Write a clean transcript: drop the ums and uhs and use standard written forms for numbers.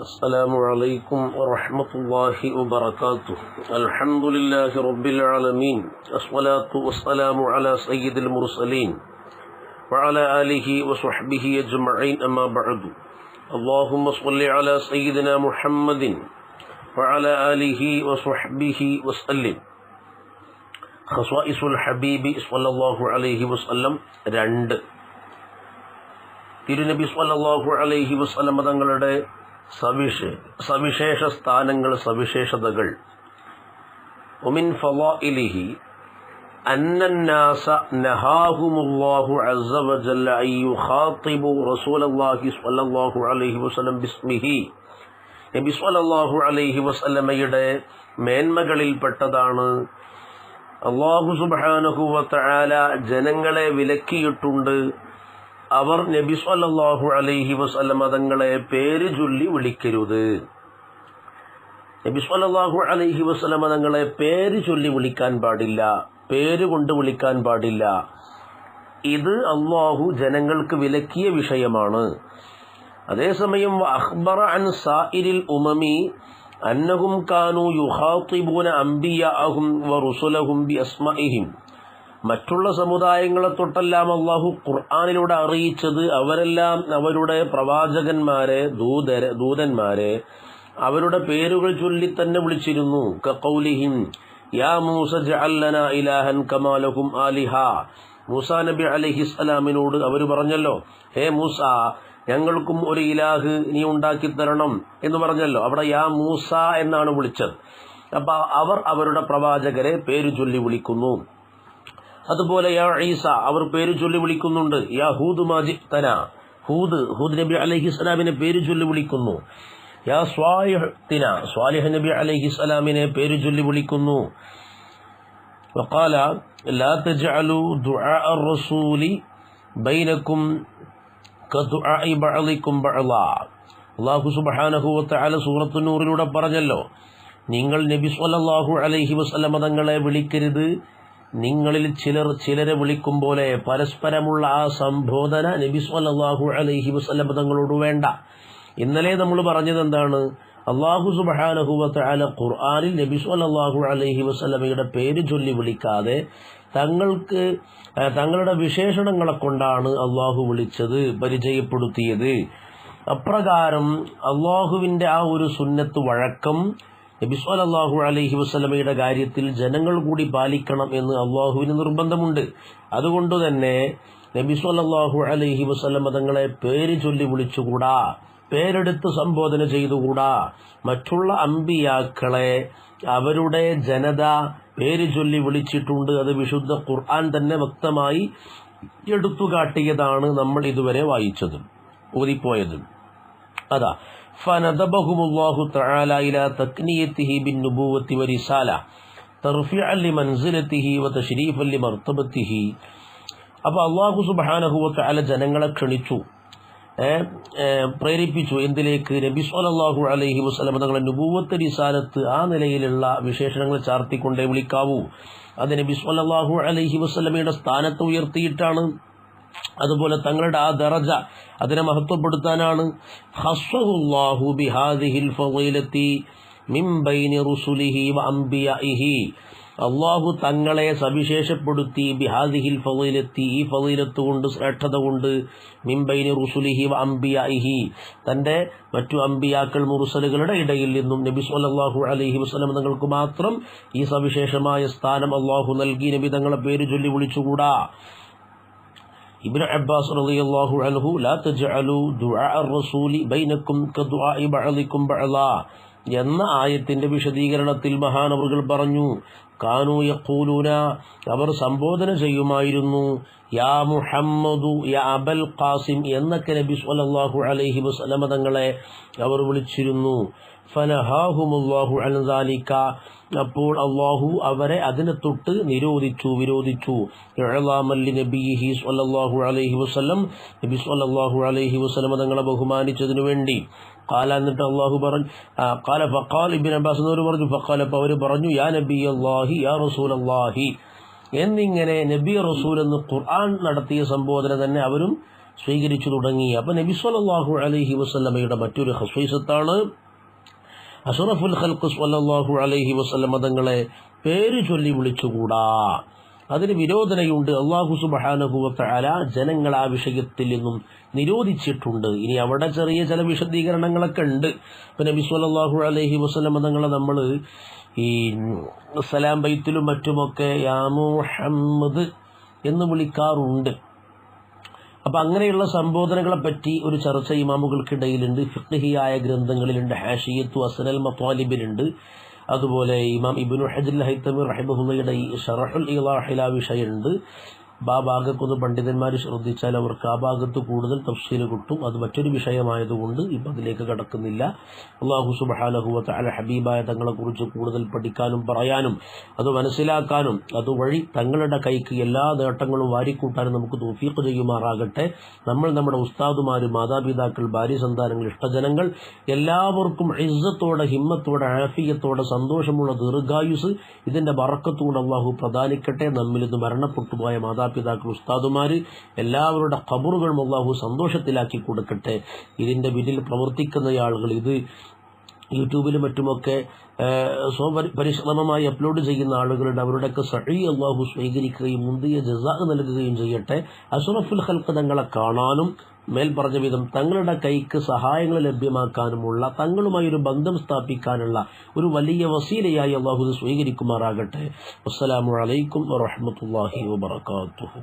السلام عليكم ورحمة الله وبركاته. الحمد لله رب العالمين، الصلاة والسلام على سيد المرسلين وعلى آله وصحبه أجمعين، أما بعد. اللهم صل على سيدنا محمد وعلى آله وصحبه وسلم. خصائص الحبيب صلى الله عليه وسلم 2. തിരുനബി സ്വല്ലല്ലാഹു അലൈഹി വസല്ലം തങ്ങളുടെ സവിശേഷ സ്ഥാനങ്ങൾ, സവിശേഷതകൾ. വമിൻ ഫളാഇലിഹി അന്നന്നാസ നഹാഹുമുല്ലാഹു അസ്സ വജല്ല അൻ യുഖാതിബു റസൂലല്ലാഹി സ്വല്ലല്ലാഹു അലൈഹി വസല്ലം ബിസ്മിഹി. നബി സ്വല്ലല്ലാഹു അലൈഹി വസല്ലമയുടെ മേന്മകളിൽപ്പെട്ടതാണ് അല്ലാഹു സുബ്ഹാനഹു വ തആല ജനങ്ങളെ വിലക്കിയിട്ടുണ്ട്, അവർ നബി സ്വല്ലല്ലാഹു അലൈഹി വസല്ലം തങ്ങളെ പേര് ചൊല്ലി വിളിക്കരുത്. നബി സ്വല്ലല്ലാഹു അലൈഹി വസല്ലം തങ്ങളെ പേര് ചൊല്ലി വിളിക്കാൻ പാടില്ല, പേര് കൊണ്ട് വിളിക്കാൻ പാടില്ല. ഇത് അല്ലാഹു ജനങ്ങൾക്ക് വിലക്കിയ വിഷയമാണ്. അതേസമയം അഖ്ബറ അൻ സായിരിൽ ഉമമി അന്നഹും കാനൂ യുഖാതിബൂന അംബിയാഅഹും വറുസുലഹും ബിഅസ്മാഇഹിം. മറ്റുള്ള സമുദായങ്ങളെ തൊട്ടെല്ലാം അള്ളാഹു ഖുർആനിലൂടെ അറിയിച്ചത് അവരെല്ലാം അവരുടെ പ്രവാചകന്മാരെ, ദൂതന്മാരെ അവരുടെ പേരുകൾ ചൊല്ലി തന്നെ വിളിച്ചിരുന്നു. കഖൗലിഹിം യാ മൂസ ജഅൽ ലനാ ഇലാഹൻ കമാ ലഹും ആലിഹ. മൂസാ നബി അലൈഹിസ്സലാമിനോട് അവർ പറഞ്ഞല്ലോ, ഹേ മൂസ, ഞങ്ങൾക്കും ഒരു ഇലാഹ് നീ ഉണ്ടാക്കി തരണം എന്ന് പറഞ്ഞല്ലോ. അവിടെ യാ മൂസ എന്നാണ് വിളിച്ചത്. അപ്പൊ അവർ അവരുടെ പ്രവാചകരെ പേര് ചൊല്ലി വിളിക്കുന്നു. അതുപോലെ യാ ഈസ അവർ പേര് ചൊല്ലി വിളിക്കുന്നുണ്ട്. യാ ഹൂദ് മാജിത്തന, ഹൂദ് നബി അലൈഹിസ്സലാമിനെ പേര് ചൊല്ലി വിളിക്കുന്നു. യാ സ്വാലിഹ്തിന, സ്വാലിഹ് നബി അലൈഹിസ്സലാമിനെ പേര് ചൊല്ലി വിളിക്കുന്നു. വഖാല ലാ തജ്അലു ദുആ അർ-റസൂലി ബൈനകും കദുആഇ ബഅദികും ബഅദാ. അല്ലാഹു സുബ്ഹാനഹു വ തആല സൂറത്തുൻ നൂറിലൂടെ പറഞ്ഞല്ലോ, നിങ്ങൾ നബി സ്വല്ലല്ലാഹു അലൈഹി വസല്ലം തങ്ങളെ വിളിക്കരുത്, നിങ്ങളിൽ ചിലരെ വിളിക്കും പോലെ പരസ്പരമുള്ള ആ സംബോധന നബി സ്വല്ലല്ലാഹു അലൈഹി വസല്ലം തങ്ങളോട് വേണ്ട. ഇന്നലെ നമ്മൾ പറഞ്ഞത് എന്താണ്? അല്ലാഹു സുബ്ഹാനഹു വ തആല ഖുർആനിൽ നബി സ്വല്ലല്ലാഹു അലൈഹി വസല്ലമയുടെ പേര് ചൊല്ലി വിളിക്കാതെ തങ്ങളുടെ വിശേഷണങ്ങളെ കൊണ്ടാണ് അല്ലാഹു വിളിച്ചത്, പരിചയപ്പെടുത്തിയത്. അപ്രകാരം അല്ലാഹുവിന്റെ ആ ഒരു സുന്നത്ത് വഴക്കം നബി സ്വല്ലല്ലാഹു അലൈഹി വസല്ലമയുടെ കാര്യത്തിൽ ജനങ്ങൾ കൂടി പാലിക്കണം എന്ന് അല്ലാഹുവിന് നിർബന്ധമുണ്ട്. അതുകൊണ്ട് തന്നെ നബി സ്വല്ലല്ലാഹു അലൈഹി വസല്ലം തങ്ങളെ പേര് ചൊല്ലി വിളിച്ചുകൂടാ, പേരെടുത്ത് സംബോധന ചെയ്തുകൂടാ. മറ്റുള്ള അമ്പിയാക്കളെ അവരുടെ ജനത പേര് ചൊല്ലി വിളിച്ചിട്ടുണ്ട്. അത് വിശുദ്ധ ഖുർആൻ തന്നെ വ്യക്തമായി എടുത്തുകാട്ടിയതാണ്. നമ്മൾ ഇതുവരെ വായിച്ചത്, ഓതിപ്പോയതും അതാ. فندبهم الله تعالى إلى تكنيته بالنبوة ورسالة ترفيعا لمنزلته وتشريفا لمرتبته. അപ്പോൾ അല്ലാഹു സുബ്ഹാനഹു വ തആല ജനങ്ങളെ ക്ഷണിച്ചു, പ്രേരിപ്പിച്ചു. എന്തിലേക്ക്? നബി സ്വല്ലല്ലാഹു അലൈഹി വസല്ലം തങ്ങളുടെ നുബുവത്ത്, റിസാലത്ത്, ആ നിലയിലുള്ള വിശേഷണങ്ങൾ ചാർത്തിക്കൊണ്ടേ വിളിക്കാവൂ. അത് നബി സ്വല്ലല്ലാഹു അലൈഹി വസല്ലമയുടെ സ്ഥാനത്ത് ഉയർത്തിയിട്ടാണ്. അതുപോലെ തങ്ങളുടെ ആ ദറജ, അതിനെ മഹത്വപ്പെടുത്താനാണ്. ഖസ്സഹുല്ലാഹു ബിഹാദിഹിൽ ഫളീലത്തി മിൻ ബൈനി റുസുലിഹി വ അംബിയാഇഹി. അല്ലാഹു തങ്ങളെ സവിശേഷപ്പെടുത്തി ബിഹാദിഹിൽ ഫളീലത്തി, ഈ ഫളീലത്ത് കൊണ്ട്, ശ്രേഷ്ഠത കൊണ്ട്, മിൻ ബൈനി റുസുലിഹി വ അംബിയാഇഹി, തന്റെ മറ്റു അംബിയാക്കൾ, മുർസലുകളുടെ ഇടയിൽ നിന്നും നബി സ്വല്ലല്ലാഹു അലൈഹി വസല്ലം തങ്ങൾക്ക് മാത്രം ഈ സവിശേഷമായ സ്ഥാനം അല്ലാഹു നൽകി. നബി തങ്ങളെ പേര് ചൊല്ലി വിളിച്ചുകൂടാ. ഇബ്നു അബ്ബാസ് റളിയല്ലാഹു അൻഹു ലാ തജ്അലു ദുആ അർ-റസൂലി ബൈനകും കദുആഇ ബഅദികും ബഅദാ എന്ന ആയത്തിന്റെ വിശദീകരണത്തിൽ മഹാനവറുകൾ പറഞ്ഞു, കാനൂ യഖൂലൂന, അവർ സംബോധന ചെയ്യുമായിരുന്നു, യാ മുഹമ്മദു യാ അബൽ ഖാസിം എന്നൊക്കെ നബി സ്വല്ലല്ലാഹു അലൈഹി വസല്ലം തങ്ങളെ അവർ വിളിച്ചിരുന്നു. ഫനഹാഹുമുല്ലാഹു അൻ ദാലിക, അപ്പോൾ അല്ലാഹു അവരെ അതിനെ തൊട്ട് വിരോധിച്ചു. ഇഅ്ലാമൻ ലിനബിയിഹി സ്വല്ലല്ലാഹു അലൈഹി വസല്ലം, നബി സ്വല്ലല്ലാഹു അലൈഹി വസല്ലം തങ്ങളെ ബഹുമാനിച്ചതിനു വേണ്ടി. ഖാല, എന്നിട്ട് അല്ലാഹു പറഞ്ഞു, ഫഖാല ഇബ്നു അബ്ബാസ് എന്നവർ പറഞ്ഞു, ഫഖാല, അപ്പോൾ അവർ പറഞ്ഞു, യാ നബിയല്ലാഹി യാ റസൂലല്ലാഹി എന്നിങ്ങനെ നബി റസൂൽ എന്ന് ഖുർആൻ നടത്തിയ സംബോധന തന്നെ അവരും സ്വീകരിച്ചു തുടങ്ങി. അപ്പം നബി സ്വല്ലല്ലാഹു അലൈഹി വസല്ലമയുടെ മറ്റൊരു ഖുസ്വൈസത്താണ് അഷ്റഫുൽ ഖൽഖ് സ്വല്ലല്ലാഹു അലൈഹി വസല്ലമ തങ്ങളെ പേര് ചൊല്ലി വിളിച്ചുകൂടാ. അതിന് വിരോധനയുണ്ട്. അല്ലാഹു സുബ്ഹാനഹു വ തആല ജനങ്ങൾ ആ വിഷയത്തിൽ നിന്നും നിരോധിച്ചിട്ടുണ്ട്. ഇനി അവിടെ ചെറിയ ചില വിശദീകരണങ്ങളൊക്കെ ഉണ്ട്. ഇപ്പം നബി സ്വല്ലല്ലാഹു അലൈഹി വസല്ലമ തങ്ങളെ നമ്മൾ ഈ സലാം ബൈത്തിലും മറ്റുമൊക്കെ യാ മുഹമ്മദ് എന്ന് വിളിക്കാറുണ്ട്. അപ്പം അങ്ങനെയുള്ള സംബോധനകളെ പറ്റി ഒരു ചർച്ച ഇമാമുകൾക്കിടയിലുണ്ട്. ഫിഖ്ഹിയായ ഗ്രന്ഥങ്ങളിലുണ്ട്. ഹാഷിയത്തു അസ്നൽ മത്വാലിബിലുണ്ട്. അതുപോലെ ഇമാം ഇബ്നു ഹജർ അൽ ഹൈതമി റഹിമഹുള്ളയുടെ ഈ ശറഹുൽ ഇളാഹിൽ ആ വിഷയമുണ്ട്. ആ ഭാഗത്തൊന്ന് പണ്ഡിതന്മാർ ശ്രദ്ധിച്ചാൽ അവർക്ക് ആ ഭാഗത്ത് കൂടുതൽ തഫ്സീൽ കിട്ടും. അത് മറ്റൊരു വിഷയമായതുകൊണ്ട് ഇപ്പം അതിലേക്ക് കടക്കുന്നില്ല. അല്ലാഹു സുബ്ഹാനഹു വ തആല ഹബീബായ തങ്ങളെക്കുറിച്ച് കൂടുതൽ പഠിക്കാനും പറയാനും അത് മനസ്സിലാക്കാനും അതുവഴി തങ്ങളുടെ കൈക്ക് എല്ലാ നേട്ടങ്ങളും വാരിക്കൂട്ടാനും നമുക്ക് തൗഫീഖ് ചെയ്യുമാറാകട്ടെ. നമ്മൾ നമ്മുടെ ഉസ്താദുമാർ, മാതാപിതാക്കൾ, ഭാര്യ സന്താനങ്ങൾ, ഇഷ്ടജനങ്ങൾ എല്ലാവർക്കും ഇസ്സത്തോടെ, ഹിമ്മത്തോടെ, ആഫിയത്തോടെ, സന്തോഷമുള്ള ദീർഘായുസ് ഇതിൻ്റെ ബറക്കത്തുകൊണ്ട് അല്ലാഹു പ്രദാനിക്കട്ടെ. നമ്മിൽ നിന്ന് മരണപ്പെട്ടു പോയ മാതാപിതാക്കൾ, ഉസ്താദുമാർ എല്ലാവരുടെ ഖബറുകളും അല്ലാഹു സന്തോഷത്തിലാക്കി കൊടുക്കട്ടെ. ഇതിൻ്റെ പിന്നിൽ പ്രവർത്തിക്കുന്ന ആളുകൾ, ഇത് യൂട്യൂബിലും മറ്റുമൊക്കെ പരിശ്രമമായി അപ്ലോഡ് ചെയ്യുന്ന ആളുകളുടെ അവരുടെയൊക്കെ സഈ അല്ലാഹു സ്വീകരിക്കുകയും മുന്തിയ ജസാ നൽകുകയും ചെയ്യട്ടെ. അഷ്റഫുൽ ഖൽഖ് തങ്ങളെ കാണാനും മേൽ പറഞ്ഞ വിധം തങ്ങളുടെ കൈക്ക് സഹായങ്ങൾ ലഭ്യമാക്കാനുമുള്ള, തങ്ങളുമായി ഒരു ബന്ധം സ്ഥാപിക്കാനുള്ള ഒരു വലിയ വസീലയായി അല്ലാഹു സ്വീകരിക്കുമാറാകട്ടെ. അസ്സലാമു അലൈക്കും വറഹ്മത്തുള്ളാഹി വബറകാതുഹു.